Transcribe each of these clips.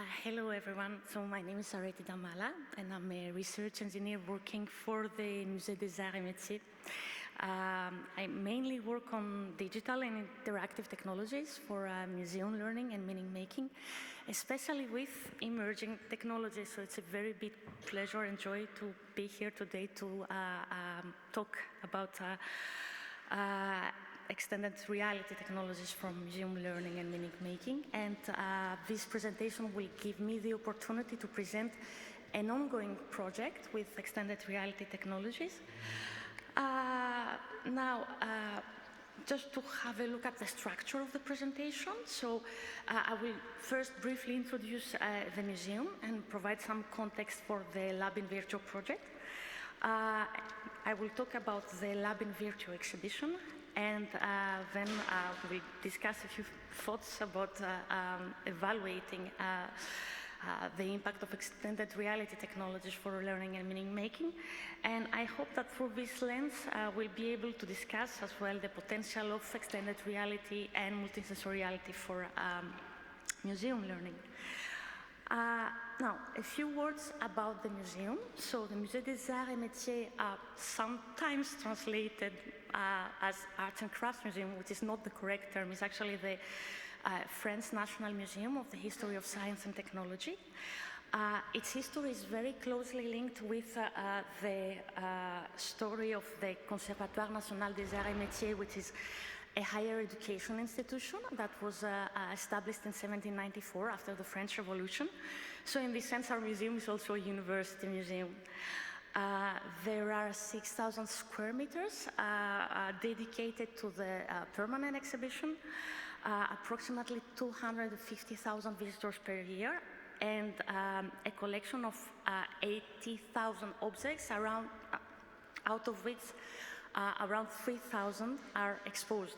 Hello everyone, so my name is Areti Damala and I'm a research engineer working for the Musée des Arts et Métiers. I mainly work on digital and interactive technologies for museum learning and meaning making, especially with emerging technologies. So it's a very big pleasure and joy to be here today to talk about extended reality technologies from museum learning and meaning making. And this presentation will give me the opportunity to present an ongoing project with extended reality technologies. Just to have a look at the structure of the presentation. So I will first briefly introduce the museum and provide some context for the Lab in Virtuo project. I will talk about the Lab in Virtuo exhibition, and then we'll discuss a few thoughts about evaluating the impact of extended reality technologies for learning and meaning making. And I hope that through this lens, we'll be able to discuss as well the potential of extended reality and multisensoriality for museum learning. Now, a few words about the museum. So the Musée des Arts et Métiers are sometimes translated as Arts and Crafts Museum, which is not the correct term. It's actually the French National Museum of the History of Science and Technology. Its history is very closely linked with the story of the Conservatoire National des Arts et Métiers, which is a higher education institution that was established in 1794 after the French Revolution. So in this sense, our museum is also a university museum. There are 6,000 square meters dedicated to the permanent exhibition, approximately 250,000 visitors per year, and a collection of 80,000 objects, out of which around 3,000 are exposed.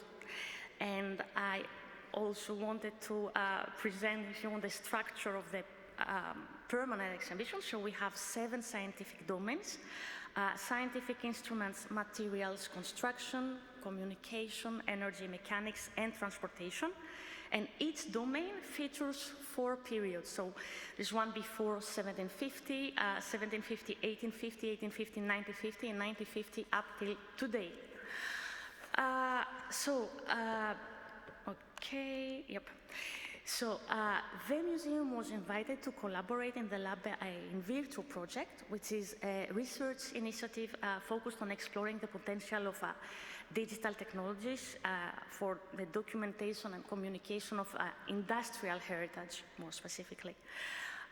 And I also wanted to present, if you want, the structure of the permanent exhibition. So we have 7 scientific domains: scientific instruments, materials, construction, communication, energy, mechanics, and transportation. And each domain features 4 periods. So there's one before 1750, 1750, 1850, 1850, 1950, and 1950 up till today. So the museum was invited to collaborate in the Lab in Virtuo project, which is a research initiative focused on exploring the potential of digital technologies for the documentation and communication of industrial heritage, more specifically.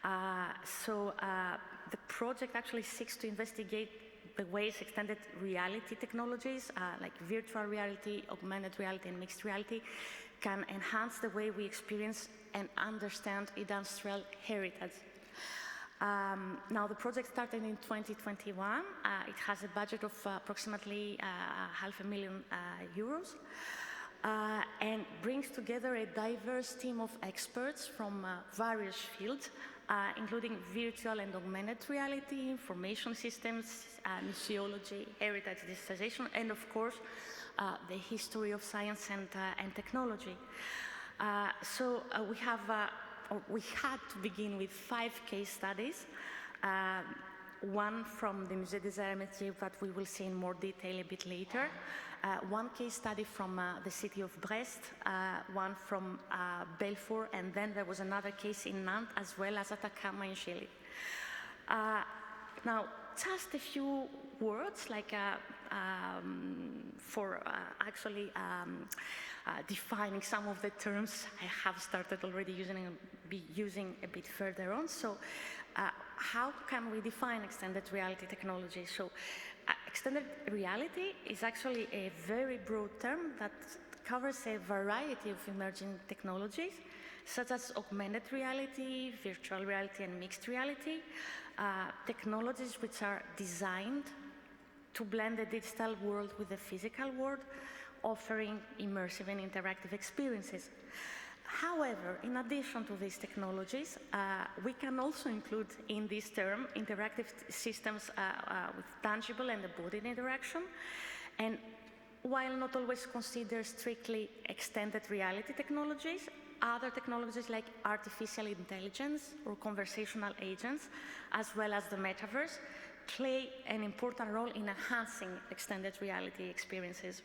The project actually seeks to investigate the ways extended reality technologies, like virtual reality, augmented reality, and mixed reality, can enhance the way we experience and understand industrial heritage. Now, the project started in 2021. It has a budget of approximately €500,000 and brings together a diverse team of experts from various fields, including virtual and augmented reality, information systems, museology, heritage digitization, and of course, the history of science and technology. We had to begin with 5 case studies, one from the Musée des Arts et Métiers that we will see in more detail a bit later, one case study from the city of Brest, one from Belfort, and then there was another case in Nantes as well as Atacama in Chile. Now, just a few words for actually defining some of the terms I have started already using and be using a bit further on. So how can we define extended reality technology? So extended reality is actually a very broad term that covers a variety of emerging technologies, such as augmented reality, virtual reality, and mixed reality, technologies which are designed to blend the digital world with the physical world, offering immersive and interactive experiences. However, in addition to these technologies, we can also include in this term interactive systems with tangible and embodied interaction. And while not always considered strictly extended reality technologies, other technologies like artificial intelligence or conversational agents, as well as the metaverse, play an important role in enhancing extended reality experiences.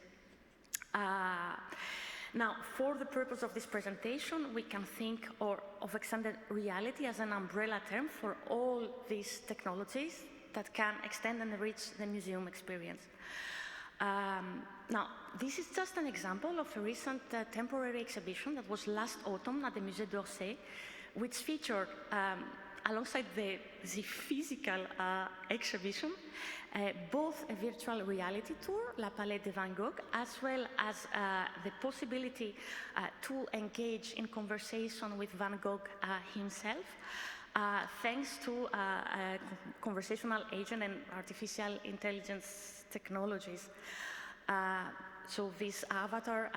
Now, for the purpose of this presentation, we can think of extended reality as an umbrella term for all these technologies that can extend and enrich the museum experience. Now, this is just an example of a recent temporary exhibition that was last autumn at the Musée d'Orsay, which featured, alongside the physical exhibition, both a virtual reality tour, La Palette de Van Gogh, as well as the possibility to engage in conversation with Van Gogh himself, thanks to conversational agent and artificial intelligence technologies. So this avatar,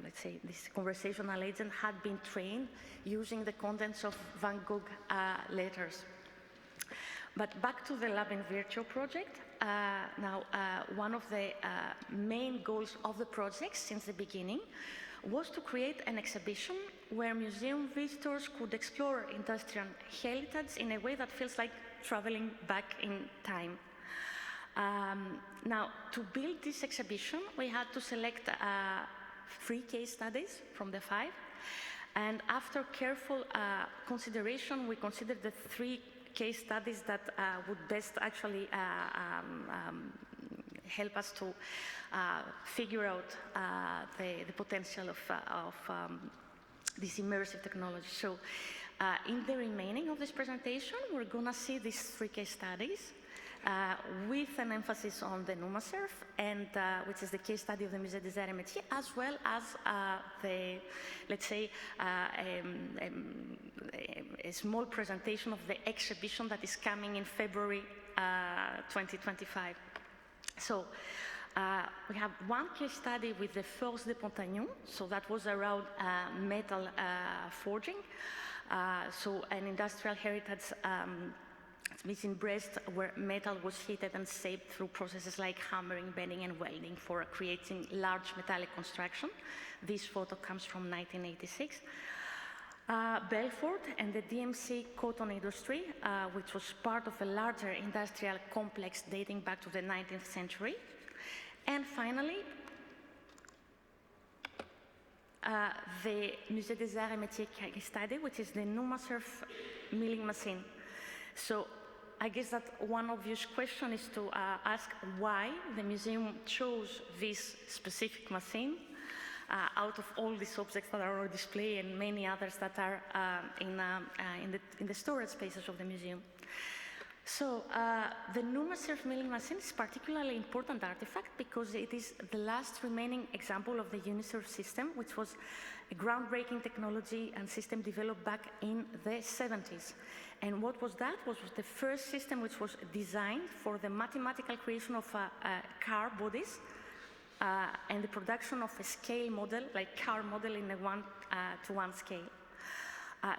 let's say this conversational agent, had been trained using the contents of Van Gogh letters. But back to the Lab in Virtuo project. Now, one of the main goals of the project since the beginning was to create an exhibition where museum visitors could explore industrial heritage in a way that feels like traveling back in time. Now, to build this exhibition, we had to select 3 case studies from the 5. And after careful consideration, we considered the 3 case studies that would best actually help us to figure out the potential of this immersive technology. So in the remaining of this presentation, we're going to see these 3 case studies with an emphasis on the NumaSurf, and which is the case study of the Musée des Arts et Métiers, as well as the, let's say, a small presentation of the exhibition that is coming in February 2025. So we have one case study with the Force de Pontagnon, so that was around metal forging, so an industrial heritage in Brest, where metal was heated and shaped through processes like hammering, bending, and welding for creating large metallic construction. This photo comes from 1986. Belfort and the DMC cotton industry, which was part of a larger industrial complex dating back to the 19th century. And finally, the Musée des Arts et Métiers case study, which is the NumaSurf milling machine. So I guess that one obvious question is to ask why the museum chose this specific machine out of all these objects that are on display and many others that are in the storage spaces of the museum. So the NumaSurf milling machine is a particularly important artifact because it is the last remaining example of the Unisurf system, which was a groundbreaking technology and system developed back in the 70s. And what was that? Was the first system which was designed for the mathematical creation of car bodies and the production of a scale model, like car model in a 1-to-1 scale.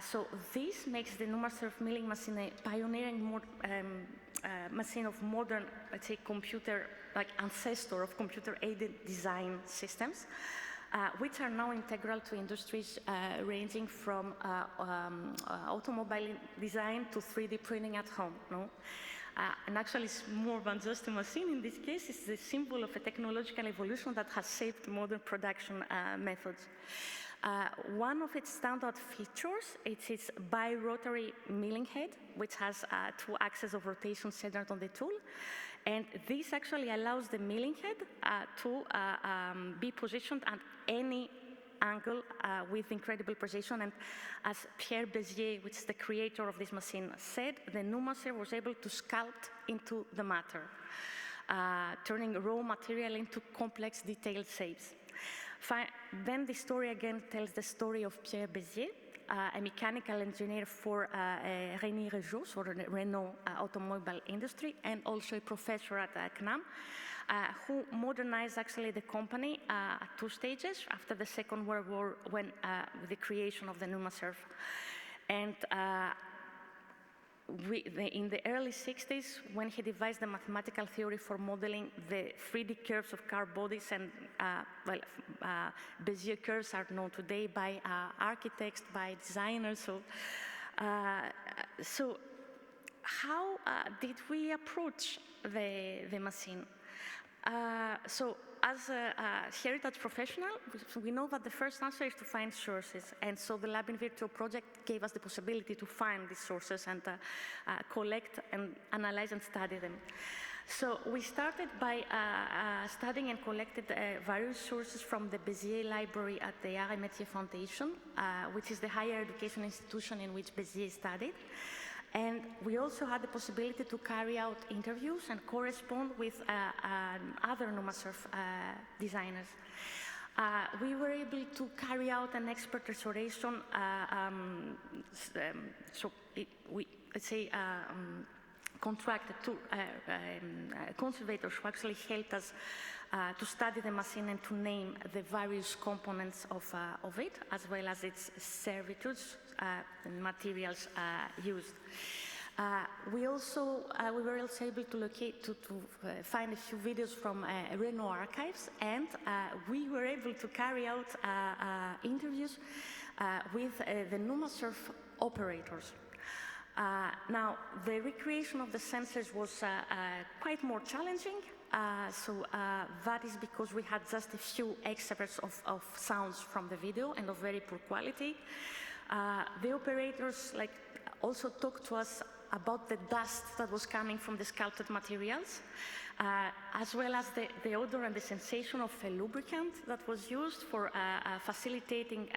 So this makes the NumaSurf milling machine a pioneering machine of modern, let's say, computer, like ancestor of computer-aided design systems, which are now integral to industries ranging from automobile design to 3D printing at home. No? And actually, it's more than just a machine. In this case, it's the symbol of a technological evolution that has shaped modern production methods. One of its standout features is its bi-rotary milling head, which has 2 axes of rotation centered on the tool. And this actually allows the milling head to be positioned at any angle with incredible precision. And as Pierre Bézier, which is the creator of this machine, said, the NumaSurf was able to sculpt into the matter, turning raw material into complex, detailed shapes. Then the story again tells the story of Pierre Bézier, a mechanical engineer for Rémy Régeau, or the Renault automobile industry, and also a professor at CNAM, who modernized actually the company at 2 stages after the Second World War, when with the creation of the NumaSurf. And in the early 60s, when he devised the mathematical theory for modeling the 3D curves of car bodies, and Bezier curves are known today by architects, by designers. So how did we approach the machine? So as a heritage professional, we know that the first answer is to find sources, and so the Lab in Virtuo project gave us the possibility to find these sources and collect and analyze and study them. So we started by studying and collected various sources from the Bezier library at the Arts et Métiers Foundation, which is the higher education institution in which Bezier studied. And we also had the possibility to carry out interviews and correspond with other NUMASURF designers. We were able to carry out an expert restoration, contracted to conservators who actually helped us to study the machine and to name the various components of it, as well as its servitudes and materials used. We were also able to locate, to find a few videos from Renault archives, and we were able to carry out interviews with the NUMASURF operators. Now, the recreation of the sensors was quite more challenging, so that is because we had just a few excerpts of sounds from the video and of very poor quality. The operators also talked to us about the dust that was coming from the sculpted materials, as well as the odor and the sensation of a lubricant that was used for facilitating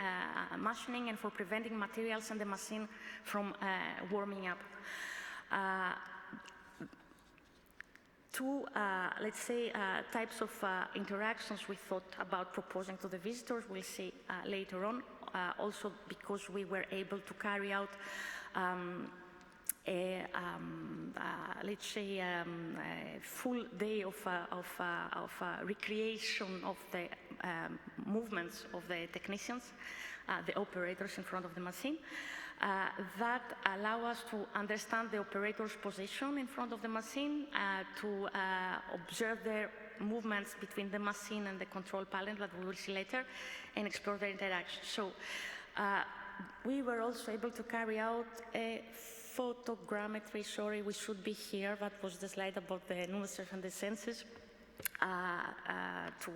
machining and for preventing materials in the machine from warming up. Two, let's say, types of interactions we thought about proposing to the visitors, we'll see later on, also because we were able to carry out let's say, a full day of recreation of the movements of the technicians, the operators in front of the machine, that allow us to understand the operator's position in front of the machine, to observe their movements between the machine and the control panel that we will see later, and explore their interaction. So we were also able to carry out a photogrammetry, sorry, we should be here, that was the slide about the NUMASURF and the senses, to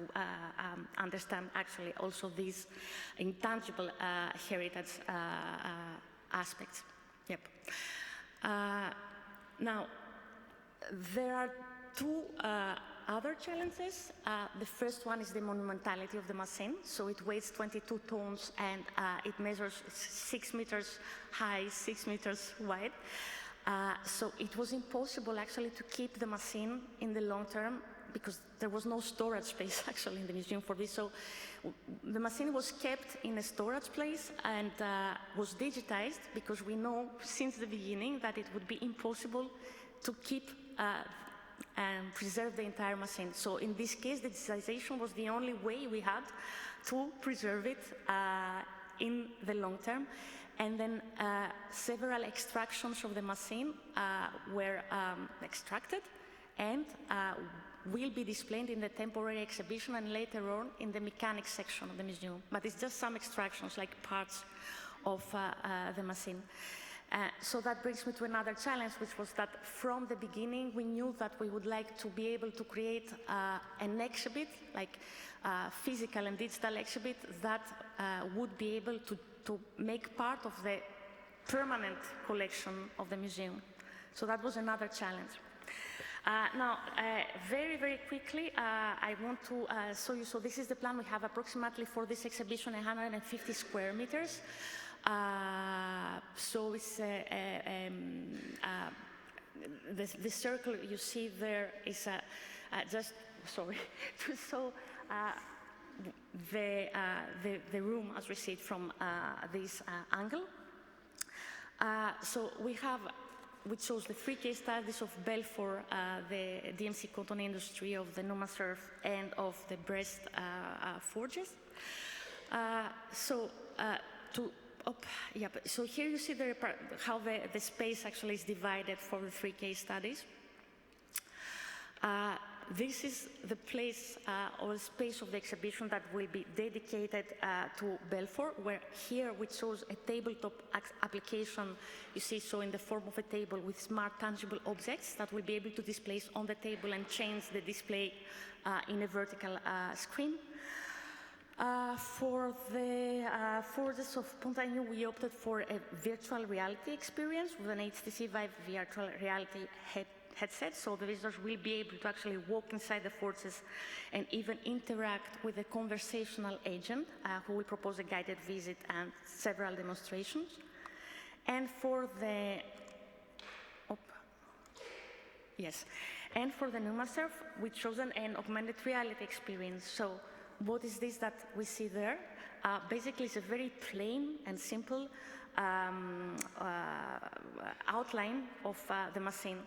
understand actually also these intangible heritage aspects. Yep. Now, there are two other challenges. The first one is the monumentality of the machine. So it weighs 22 tons and it measures 6 meters high, 6 meters wide. So it was impossible actually to keep the machine in the long term because there was no storage space actually in the museum for this. So the machine was kept in a storage place and was digitized because we know since the beginning that it would be impossible to keep and preserve the entire machine. So in this case, the digitization was the only way we had to preserve it in the long term. And then several extractions of the machine were extracted and will be displayed in the temporary exhibition and later on in the mechanics section of the museum. But it's just some extractions, like parts of the machine. So that brings me to another challenge, which was that from the beginning we knew that we would like to be able to create an exhibit, like physical and digital exhibit, that would be able to make part of the permanent collection of the museum. So that was another challenge. Now, very, very quickly, I want to show you, so this is the plan we have approximately for this exhibition, 150 square meters. So it's the circle you see there is just, sorry, to show the room as we see it from this angle. So we have, which shows the three case studies of Belfort, the DMC cotton industry, of the NUMASURF, and of the Brest forges. So So here you see how the space actually is divided for the 3 case studies. This is the place or space of the exhibition that will be dedicated to Belfort, where here we chose a tabletop application, you see, so in the form of a table with smart tangible objects that will be able to display on the table and change the display in a vertical screen. For the Forges of Pontagnou, we opted for a virtual reality experience with an HTC Vive virtual reality headset, so the visitors will be able to actually walk inside the forges and even interact with a conversational agent who will propose a guided visit and several demonstrations. And for the Numasurf, we've chosen an augmented reality experience. So what is this that we see there? Basically, it's a very plain and simple outline of the machine.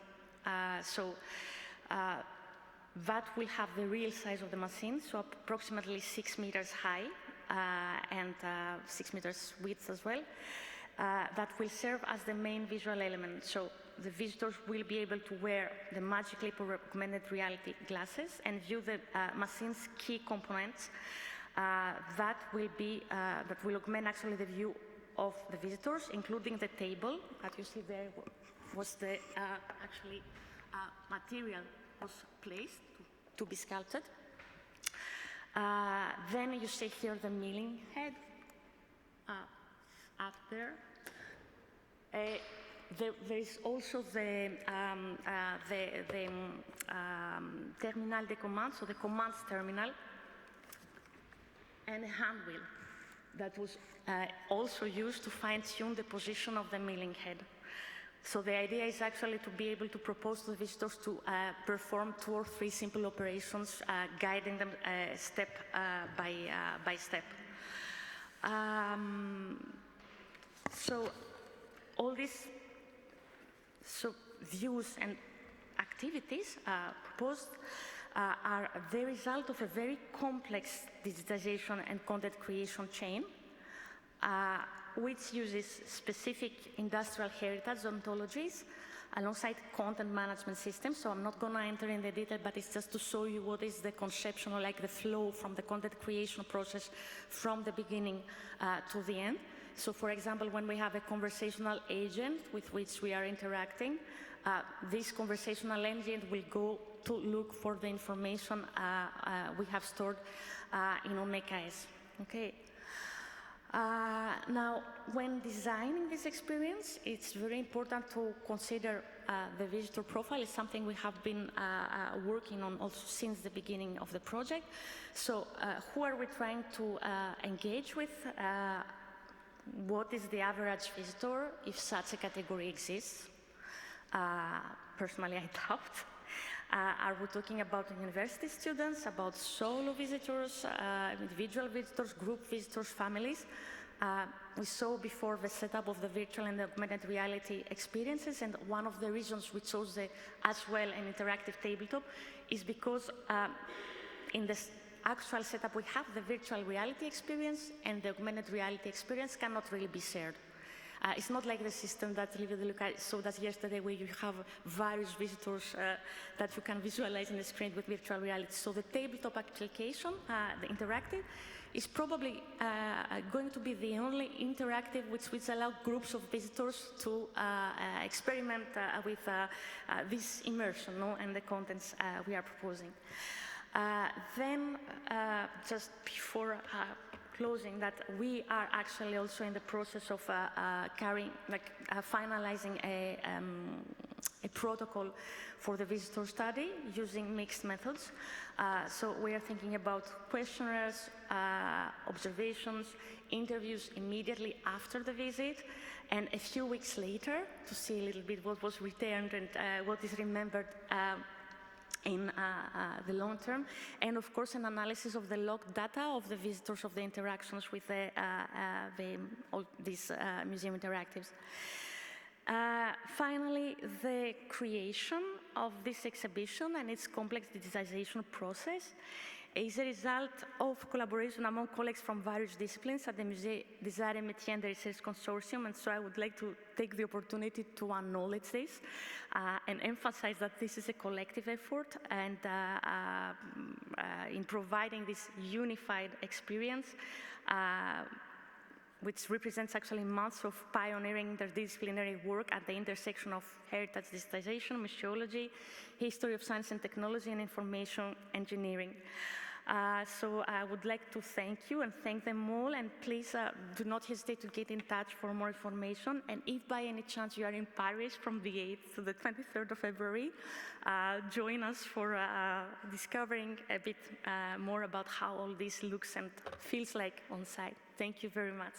That will have the real size of the machine, so approximately 6 meters high and 6 meters width as well. That will serve as the main visual element. So the visitors will be able to wear the Magic Leap or augmented reality glasses and view the machine's key components that will augment actually the view of the visitors, including the table that you see there was the material was placed to be sculpted. Then you see here the milling head up there. There is also the terminal de command, so the commands terminal, and a hand wheel that was also used to fine-tune the position of the milling head. So the idea is actually to be able to propose to the visitors to perform 2 or 3 simple operations, guiding them step by step. So all these views and activities proposed are the result of a very complex digitization and content creation chain, which uses specific industrial heritage ontologies alongside content management systems. So I'm not going to enter in the detail, but it's just to show you what is the conception, or like the flow from the content creation process from the beginning to the end. So for example, when we have a conversational agent with which we are interacting, this conversational agent will go to look for the information we have stored in OMEKS. Okay. Now, when designing this experience, it's very important to consider the visitor profile. It's something we have been working on also since the beginning of the project. So who are we trying to engage with? What is the average visitor, if such a category exists? Personally, I doubt. Are we talking about university students, about solo visitors, individual visitors, group visitors, families? We saw before the setup of the virtual and the augmented reality experiences, and one of the reasons we chose as well an interactive tabletop is because in the actual setup we have the virtual reality experience, and the augmented reality experience cannot really be shared. It's not like the system that Livia showed us yesterday, where you have various visitors that you can visualize in the screen with virtual reality. So the tabletop application, the interactive, is probably going to be the only interactive which allow groups of visitors to experiment with this immersion, and the contents we are proposing. Then, just before closing, that we are actually also in the process of finalizing a protocol for the visitor study using mixed methods. So we are thinking about questionnaires, observations, interviews immediately after the visit, and a few weeks later to see a little bit what was returned and what is remembered in the long term, and of course an analysis of the log data of the visitors, of the interactions with all these museum interactives. Finally, the creation of this exhibition and its complex digitization process is a result of collaboration among colleagues from various disciplines at the Musée des Arts et Métiers and the Research Consortium, and so I would like to take the opportunity to acknowledge this and emphasize that this is a collective effort, and in providing this unified experience, which represents actually months of pioneering interdisciplinary work at the intersection of heritage digitization, museology, history of science and technology, and information engineering. So I would like to thank you and thank them all, and please do not hesitate to get in touch for more information. And if by any chance you are in Paris from the 8th to the 23rd of February, join us for discovering a bit more about how all this looks and feels like on site. Thank you very much.